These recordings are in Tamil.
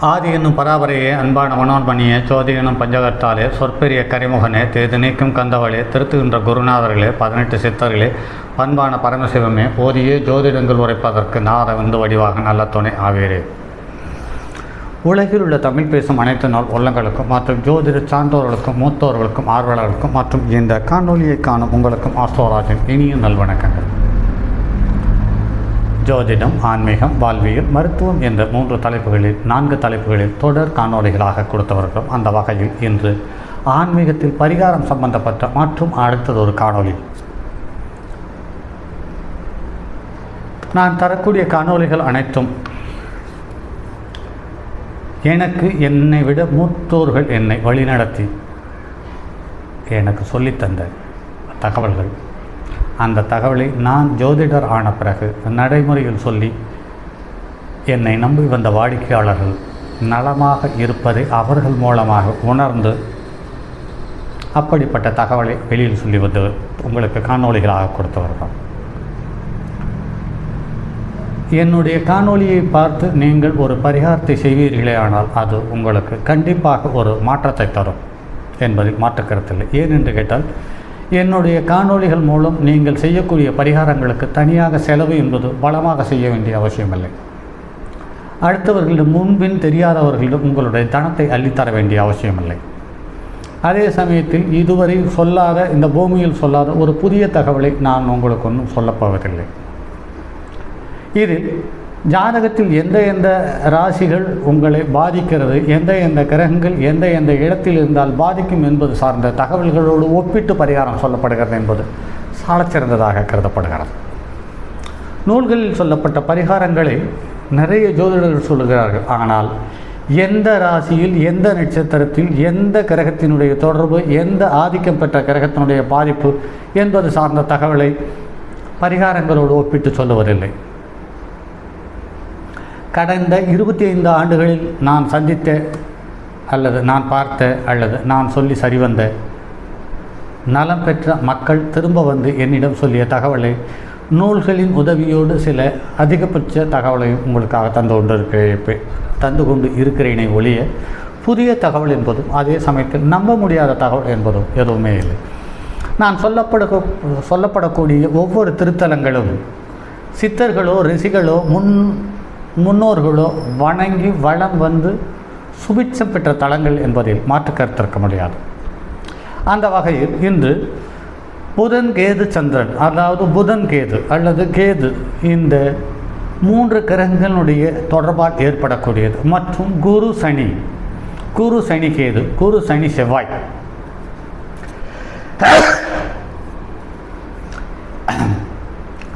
ஆதி என்னும் பராபரையே அன்பான மனோன்மணியே ஜோதி என்னும் பஞ்சகத்தாலே சொற்பெரிய கரிமுகனே தேது நீக்கும் கந்தவளே திருத்துகின்ற குருநாதர்களே 18 சித்தர்களே பண்பான பரமசிவமே போதியே ஜோதிடங்கள் உரைப்பதற்கு நாத வந்து வடிவாக நல்ல துணை ஆவீரே. உலகில் உள்ள தமிழ் பேசும் அனைத்து நாள் உள்ளங்களுக்கும் மற்றும் ஜோதிட சான்றோர்களுக்கும் மூத்தோர்களுக்கும் ஆர்வலர்களுக்கும் மற்றும் இந்த காணொலியை காணும் உங்களுக்கும் ஆஸ்ட்ரோராஜின் இனிய நல்வணக்கங்கள். ஜோதிடம், ஆன்மீகம், வாழ்வியல், மருத்துவம் என்ற 3 தலைப்புகளில் 4 தலைப்புகளில் தொடர் காணொலிகளாக கொடுத்தவர்கள். அந்த வகையில் இன்று ஆன்மீகத்தில் பரிகாரம் சம்பந்தப்பட்ட மற்றும் அடுத்தது ஒரு காணொலி. நான் தரக்கூடிய காணொலிகள் அனைத்தும் எனக்கு என்னை விட மூத்தோர்கள் என்னை வழிநடத்தி எனக்கு சொல்லித்தந்த தகவல்கள். அந்த தகவலை நான் ஜோதிடர் ஆன பிறகு நடைமுறையில் சொல்லி என்னை நம்பி வந்த வாடிக்கையாளர்கள் நலமாக இருப்பதை அவர்கள் மூலமாக உணர்ந்து அப்படிப்பட்ட தகவலை வெளியில் சொல்லி வந்து உங்களுக்கு காணொலிகளாக கொடுத்தவர்கள். என்னுடைய காணொலியை பார்த்து நீங்கள் ஒரு பரிகாரத்தை செய்வீர்களே ஆனால் அது உங்களுக்கு கண்டிப்பாக ஒரு மாற்றத்தை தரும் என்பதில் மாற்றுக்கருத்தில்லை. ஏனென்று கேட்டால் என்னுடைய காணொலிகள் மூலம் நீங்கள் செய்யக்கூடிய பரிகாரங்களுக்கு தனியாக செலவு என்பது பலமாக செய்ய வேண்டிய அவசியமில்லை. அடுத்தவர்களிடம் முன்பின் தெரியாதவர்களிடம் உங்களுடைய தனத்தை அள்ளித்தர வேண்டிய அவசியமில்லை. அதே சமயத்தில் இதுவரை சொல்லாத, இந்த பூமியில் சொல்லாத ஒரு புதிய தகவலை நான் உங்களுக்கு ஒன்றும் சொல்லப்போவதில்லை. இதில் ஜாதகத்தில் எந்த ராசிகள் உங்களை பாதிக்கிறது, எந்த கிரகங்கள் எந்த இடத்தில் இருந்தால் பாதிக்கும் என்பது சார்ந்த தகவல்களோடு ஒப்பிட்டு பரிகாரம் சொல்லப்படுகிறது என்பது சாலச்சிறந்ததாக கருதப்படுகிறது. நூல்களில் சொல்லப்பட்ட பரிகாரங்களை நிறைய ஜோதிடர்கள் சொல்லுகிறார்கள். ஆனால் எந்த ராசியில், எந்த நட்சத்திரத்தில், எந்த கிரகத்தினுடைய தொடர்பு, எந்த ஆதிக்கம் பெற்ற கிரகத்தினுடைய பாதிப்பு என்பது சார்ந்த தகவலை பரிகாரங்களோடு ஒப்பிட்டு சொல்லுவதில்லை. கடந்த 25 ஆண்டுகளில் நான் சந்தித்த அல்லது நான் பார்த்த அல்லது நான் சொல்லி சரிவந்த நலம் பெற்ற மக்கள் திரும்ப வந்து என்னிடம் சொல்லிய தகவலை நூல்களின் உதவியோடு சில அதிகபட்ச தகவலையும் உங்களுக்காக தந்து கொண்டு இருக்கிறேனே ஒழிய புதிய தகவல் என்பதும் அதே சமயத்தில் நம்ப முடியாத தகவல் என்பதும் எதுவுமே இல்லை. நான் சொல்லப்படக்கூடிய ஒவ்வொரு திருத்தலங்களும் சித்தர்களோ ரிஷிகளோ முன்னோர்களோ வணங்கி வளம் வந்து சுபிட்சம் பெற்ற தலங்கள் என்பதில் மாற்று கருத்திருக்க முடியாது. அந்த வகையில் இன்று புதன், கேது, சந்திரன், அதாவது புதன் கேது அல்லது கேது, இந்த 3 கிரகங்களுடைய தொடர்பால் ஏற்படக்கூடியது மற்றும் குரு சனி கேது, குரு சனி செவ்வாய்,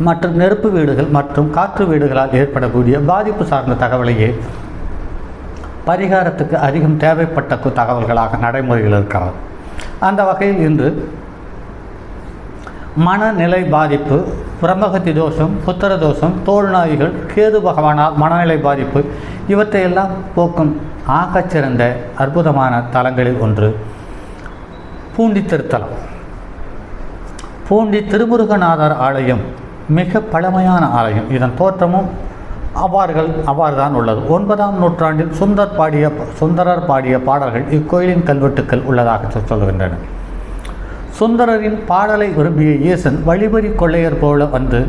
மற்றும் நெருப்பு வீடுகள் மற்றும் காற்று வீடுகளால் ஏற்படக்கூடிய பாதிப்பு சார்ந்த தகவலையே பரிகாரத்துக்கு அதிகம் தேவைப்பட்ட தகவல்களாக நடைமுறையில் இருக்கிறது. அந்த வகையில் இன்று மனநிலை பாதிப்பு, பிரம்மகத்தி தோஷம், புத்திர தோஷம், தோல்நாய்கள், கேது பகவானால் மனநிலை பாதிப்பு இவற்றையெல்லாம் போக்கும் ஆகச்சிறந்த அற்புதமான தலங்களில் ஒன்று பூண்டி திருத்தலம். பூண்டி திருமுருகநாதர் ஆலயம் மிக பழமையான ஆலயம். இதன் தோற்றமும் அவ்வாறுதான் உள்ளது. 9ஆம் நூற்றாண்டில் சுந்தரர் பாடிய பாடல்கள் இக்கோயிலின் கல்வெட்டுக்கள் உள்ளதாக சொல்லுகின்றன. சுந்தரரின் பாடலை விரும்பிய ஈசன் வழிபறி கொள்ளையர் போல வந்து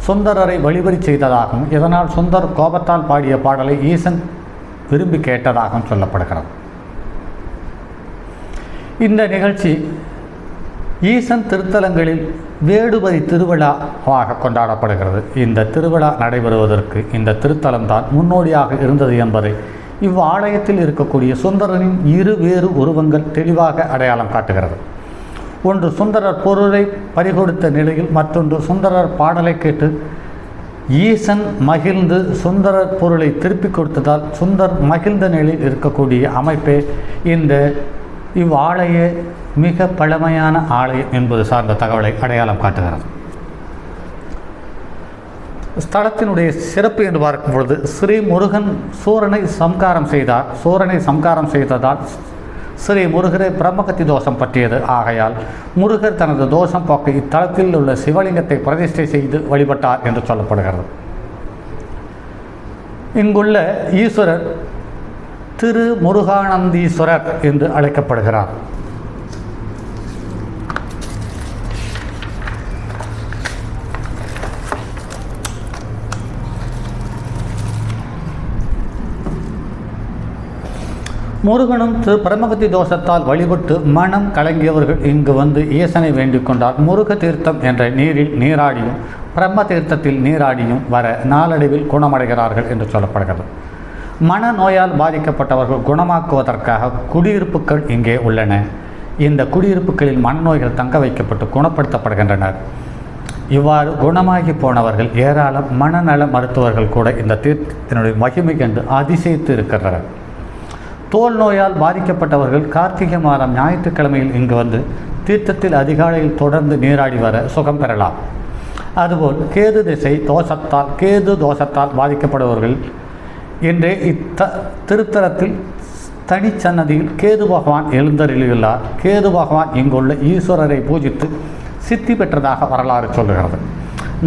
சுந்தரரை வழிபறி செய்ததாகவும், இதனால் சுந்தர் கோபத்தால் பாடிய பாடலை ஈசன் விரும்பி கேட்டதாகவும் சொல்லப்படுகிறது. இந்த நிகழ்ச்சி ஈசன் திருத்தலங்களில் வேடுபதி திருவிழாவாக கொண்டாடப்படுகிறது. இந்த திருவிழா நடைபெறுவதற்கு இந்த திருத்தலம்தான் முன்னோடியாக இருந்தது என்பதை இவ்வாலயத்தில் இருக்கக்கூடிய சுந்தரனின் 2 வேறு உருவங்கள் தெளிவாக அடையாளம் காட்டுகிறது. ஒன்று சுந்தரர் பொருளை பறிகொடுத்த நிலையில், மற்றொன்று சுந்தரர் பாடலை கேட்டு ஈசன் மகிழ்ந்து சுந்தரர் பொருளை திருப்பி கொடுத்ததால் சுந்தர் மகிழ்ந்த நிலையில் இருக்கக்கூடிய அமைப்பே இந்த இவ்வாலய மிக பழமையான ஆலயம் என்பது சார்ந்த தகவலை அடையாளம் காட்டுகிறது. ஸ்தலத்தினுடைய சிறப்பு என்று பார்க்கும் பொழுது ஸ்ரீ முருகன் சூரனை சம்காரம் செய்ததால் ஸ்ரீ முருகரை பிரம்மகத்தி தோஷம் பற்றியது. ஆகையால் முருகர் தனது தோஷம் போக்க இத்தலத்தில் உள்ள சிவலிங்கத்தை பிரதிஷ்டை செய்து வழிபட்டார் என்று சொல்லப்படுகிறது. இங்குள்ள ஈஸ்வரர் திரு முருகானந்தீஸ்வரர் என்று அழைக்கப்படுகிறார். முருகனும் திரு பிரம்மகத்தி தோஷத்தால் வழிபட்டு மனம் கலங்கியவர்கள் இங்கு வந்து ஈசனை வேண்டிக் கொண்டால் முருக தீர்த்தம் என்ற நீரில் நீராடியும் பிரம்ம தீர்த்தத்தில் நீராடியும் வர நாளடைவில் குணமடைகிறார்கள் என்று சொல்லப்படுகிறது. மனநோயால் பாதிக்கப்பட்டவர்கள் குணமாக்குவதற்காக குடியிருப்புகள் இங்கே உள்ளன. இந்த குடியிருப்புகளில் மனநோய்கள் தங்க வைக்கப்பட்டு குணப்படுத்தப்படுகின்றனர். இவ்வாறு குணமாகி போனவர்கள் ஏராளம் மனநல மருத்துவர்கள் கூட இந்த தீர்த்தத்தினுடைய மகிமை கண்டு அதிசயித்து இருக்கிறார்கள். தோல் நோயால் பாதிக்கப்பட்டவர்கள் கார்த்திகை மாதம் ஞாயிற்றுக்கிழமையில் இங்கு வந்து தீர்த்தத்தில் அதிகாலையில் தொடர்ந்து நீராடி வர சுகம் பெறலாம். அதுபோல் கேது தோஷத்தால் பாதிக்கப்படுபவர்கள் இன்றே திருத்தலத்தில் தனிச்சன்னதியில் கேது பகவான் எழுந்தருளியுள்ளார். கேது பகவான் இங்குள்ள ஈஸ்வரரை பூஜித்து சித்தி பெற்றதாக வரலாறு சொல்லுகிறது.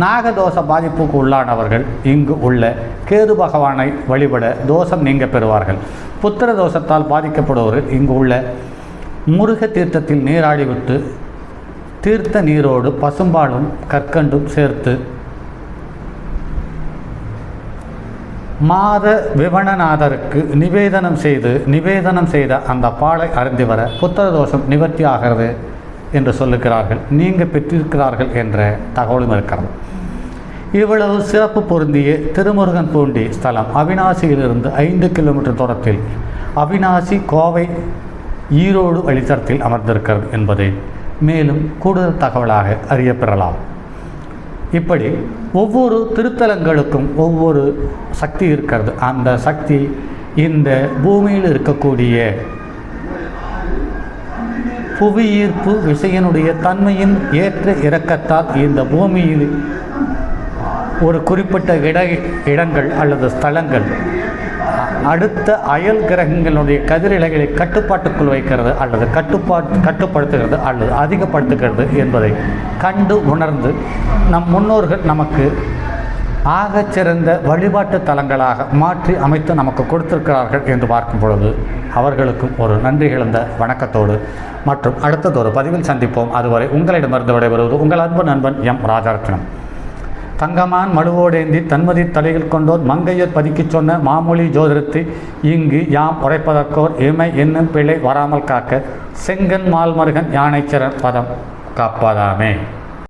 நாகதோஷ பாதிப்புக்கு உள்ளானவர்கள் இங்கு உள்ள கேது பகவானை வழிபட தோஷம் நீங்க பெறுவார்கள். புத்திர தோஷத்தால் பாதிக்கப்படுபவர்கள் இங்கு உள்ள முருக தீர்த்தத்தில் நீராடிவிட்டு தீர்த்த நீரோடு பசும்பாலும் கற்கண்டும் சேர்த்து மாத விவணநாதருக்கு நிவேதனம் செய்த அந்த பாலை அருந்தி வர புத்திர தோஷம் நிவர்த்தி ஆகிறது என்று சொல்லுகிறார்கள். நீங்கள் பெற்றிருக்கிறார்கள் என்ற தகவலும் இருக்கிறது. இவ்வளவு சிறப்பு பொருந்திய திருமுருகன் பூண்டி ஸ்தலம் அவிநாசியிலிருந்து 5 கிலோமீட்டர் தூரத்தில் அவிநாசி கோவை ஈரோடு வழித்தடத்தில் அமர்ந்திருக்கிறது என்பதை மேலும் கூடுதல் தகவலாக அறியப்பெறலாம். இப்படி ஒவ்வொரு திருத்தலங்களுக்கும் ஒவ்வொரு சக்தி இருக்கிறது. அந்த சக்தி இந்த பூமியில் இருக்கக்கூடிய புவியீர்ப்பு விசையினுடைய தன்மையின் ஏற்ற இறக்கத்தால் இந்த பூமியில் ஒரு குறிப்பிட்ட இடங்கள் அல்லது ஸ்தலங்கள் அடுத்த அயல் கிரகங்களுடைய கதிரிலைகளை கட்டுப்பாட்டுக்குள் வைக்கிறது அல்லது கட்டுப்படுத்துகிறது அல்லது அதிகப்படுத்துகிறது என்பதை கண்டு உணர்ந்து நம் முன்னோர்கள் நமக்கு ஆகச்சிறந்த வழிபாட்டு தலங்களாக மாற்றி அமைத்து நமக்கு கொடுத்திருக்கிறார்கள் என்று பார்க்கும் பொழுது அவர்களுக்கும் ஒரு நன்றி கலந்த வணக்கத்தோடு மற்றும் அடுத்ததொரு பதிவில் சந்திப்போம். அதுவரை உங்களிடமிருந்து விடைபெறுவது உங்கள் அன்பு நண்பன் எம் ராஜரத்னம். தங்கமான் மழுவோடேந்தி தன்மதி தலையில் கொண்டோர் மங்கையர் பதிக்கிச் சொன்ன மாமொழி ஜோதிடத்தை இங்கு யாம் உரைப்பதற்கோர் இமை என்னும் பிழை வராமல் காக்க செங்கன் மால்மருகன் யானைச்சரன் பதம் காப்பதாமே.